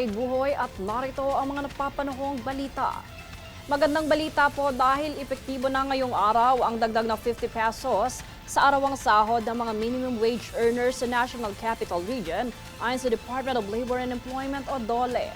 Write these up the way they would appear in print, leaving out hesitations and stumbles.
Jade Buhoy at narito ang mga napapanahong balita. Magandang balita po dahil epektibo na ngayong araw ang dagdag na 50 pesos sa arawang sahod ng mga minimum wage earners sa National Capital Region ayon sa Department of Labor and Employment o DOLE.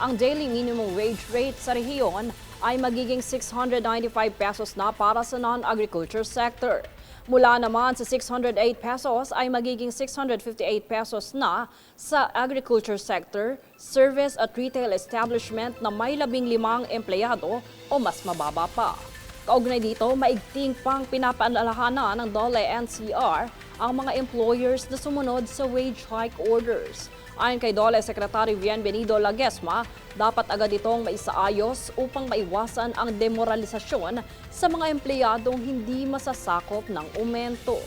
Ang daily minimum wage rate sa rehiyon ay magiging 695 pesos na para sa non-agriculture sector. Mula naman sa 608 pesos ay magiging 658 pesos na sa agriculture sector, service at retail establishment na may 15 empleyado o mas mababa pa. Kaugnay dito, maigting pang pinapaalahanan ng DOLE NCR ang mga employers na sumunod sa wage hike orders. Ayon kay DOLE Secretary Bienvenido Laguesma, dapat agad itong maisaayos upang maiwasan ang demoralisasyon sa mga empleyadong hindi masasakop ng aumento.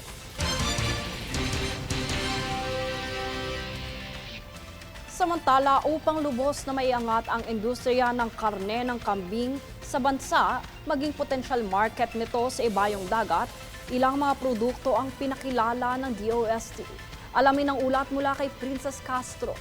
Samantala, upang lubos na maiangat ang industriya ng karne ng kambing sa bansa, maging potensyal market nito sa ibayong dagat, ilang mga produkto ang pinakilala ng DOST. Alamin ang ulat mula kay Princess Castro.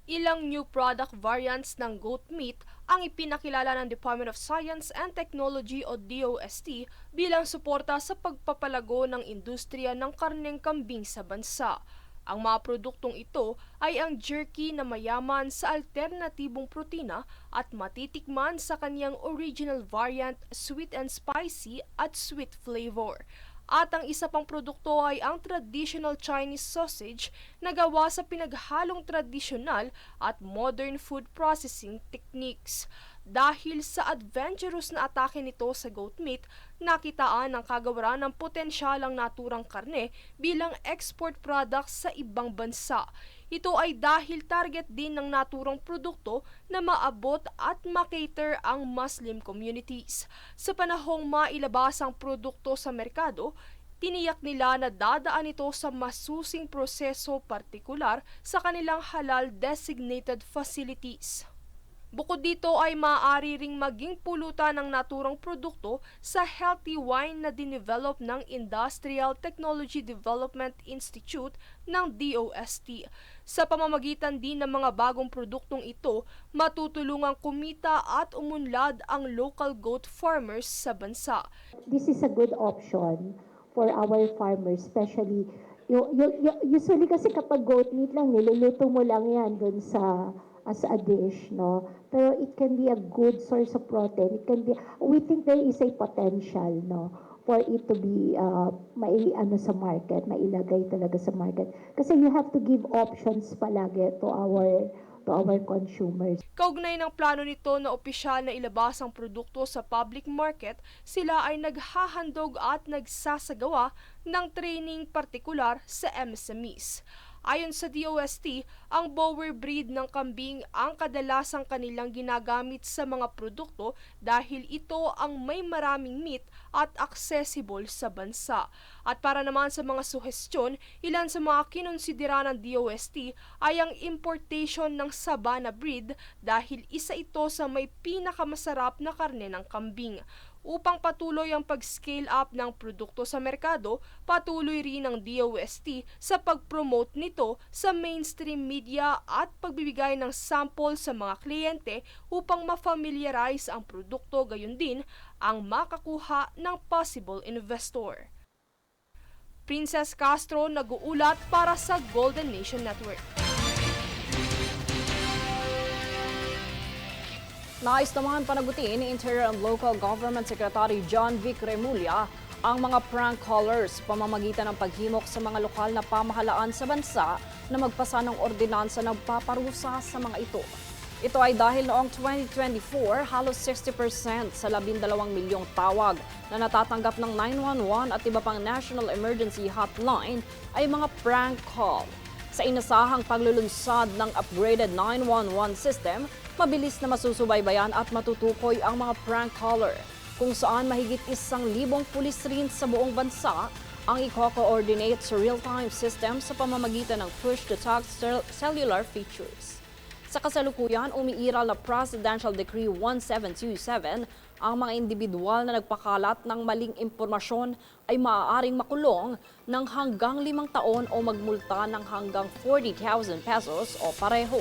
Ilang new product variants ng goat meat ang ipinakilala ng Department of Science and Technology o DOST bilang suporta sa pagpapalago ng industriya ng karneng kambing sa bansa. Ang mga produktong ito ay ang jerky na mayaman sa alternatibong protina at matitikman sa kanyang original variant sweet and spicy at sweet flavor. At ang isa pang produkto ay ang traditional Chinese sausage na gawa sa pinaghalong tradisyonal at modern food processing techniques. Dahil sa adventurous na atake nito sa goat meat, nakitaan ang kagawaran ng potensyal ang naturang karne bilang export product sa ibang bansa. Ito ay dahil target din ng naturang produkto na maabot at makater ang Muslim communities. Sa panahong mailabas ang produkto sa merkado, tiniyak nila na dadaan ito sa masusing proseso partikular sa kanilang halal designated facilities. Bukod dito ay maaari ring maging pulutan ng naturang produkto sa healthy wine na dinevelop ng Industrial Technology Development Institute ng DOST. Sa pamamagitan din ng mga bagong produktong ito, matutulungang kumita at umunlad ang local goat farmers sa bansa. This is a good option for our farmers, especially usually kasi kapag goat meat lang, niluluto mo lang yan dun sa as a dish, no? Pero it can be a good source of protein. It can be, we think there is a potential, no? For it to be sa market, mailagay talaga sa market. Kasi you have to give options palagi to our consumers. Kaugnay ng plano nito na opisyal na ilabas ang produkto sa public market, sila ay naghahandog at nagsasagawa ng training partikular sa MSMEs. Ayon sa DOST, ang Boer breed ng kambing ang kadalasang kanilang ginagamit sa mga produkto dahil ito ang may maraming meat at accessible sa bansa. At para naman sa mga suhestyon, ilan sa mga kinonsidera ng DOST ay ang importation ng Savannah breed dahil isa ito sa may pinakamasarap na karne ng kambing. Upang patuloy ang pag-scale up ng produkto sa merkado, patuloy rin ang DOST sa pag-promote nito sa mainstream media at pagbibigay ng sample sa mga kliyente upang ma-familiarize ang produkto, gayon din ang makakuha ng possible investor. Princess Castro nag-uulat para sa Golden Nation Network. Nais naman panagutin ni Interior and Local Government Secretary John Vic Remulla ang mga prank callers pamamagitan ng paghimok sa mga lokal na pamahalaan sa bansa na magpasa ng ordinansa na paparusa sa mga ito. Ito ay dahil noong 2024, halos 60% sa 12 milyong tawag na natatanggap ng 911 at iba pang National Emergency Hotline ay mga prank call. Sa inasahang paglulunsad ng upgraded 911 system, mabilis na masusubaybayan at matutukoy ang mga prank caller, kung saan mahigit 1,000 pulis rin sa buong bansa ang i-coordinate sa real-time system sa pamamagitan ng push-to-talk cellular features. Sa kasalukuyan, umiiral na Presidential Decree 1727, ang mga individual na nagpakalat ng maling impormasyon ay maaaring makulong ng hanggang 5 taon o magmulta ng hanggang 40,000 pesos o pareho.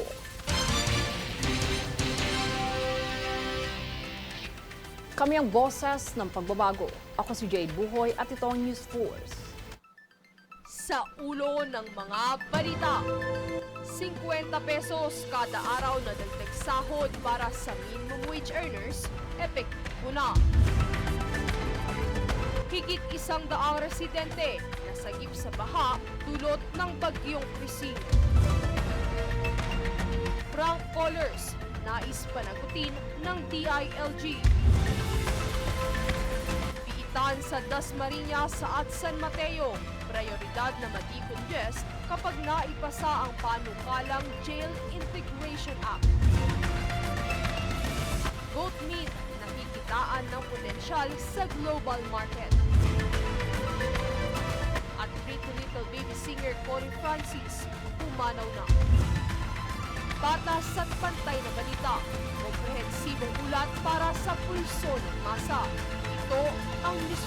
Kami ang boses ng pagbabago. Ako si Jade Buhoy at ito ang News Force. Sa ulo ng mga balita, 50 pesos kada araw na dagdag sahod para sa minimum wage earners, epektibo na. Higit 100 residente nasagip sa baha dulot ng bagyong Christine. Prank callers nais panagutin ng DILG. Piitan sa Dasmariñas at San Mateo, prioridad na ma-decongest kapag naipasa ang panukalang Jail Integration Act. Goat meat nakikitaan ng potensyal sa global market. At Pretty Little Baby singer Connie Francis pumanaw na. Patas at pantay na balita, komprehensibong ulat para sa pulso ng masa. Ito ang News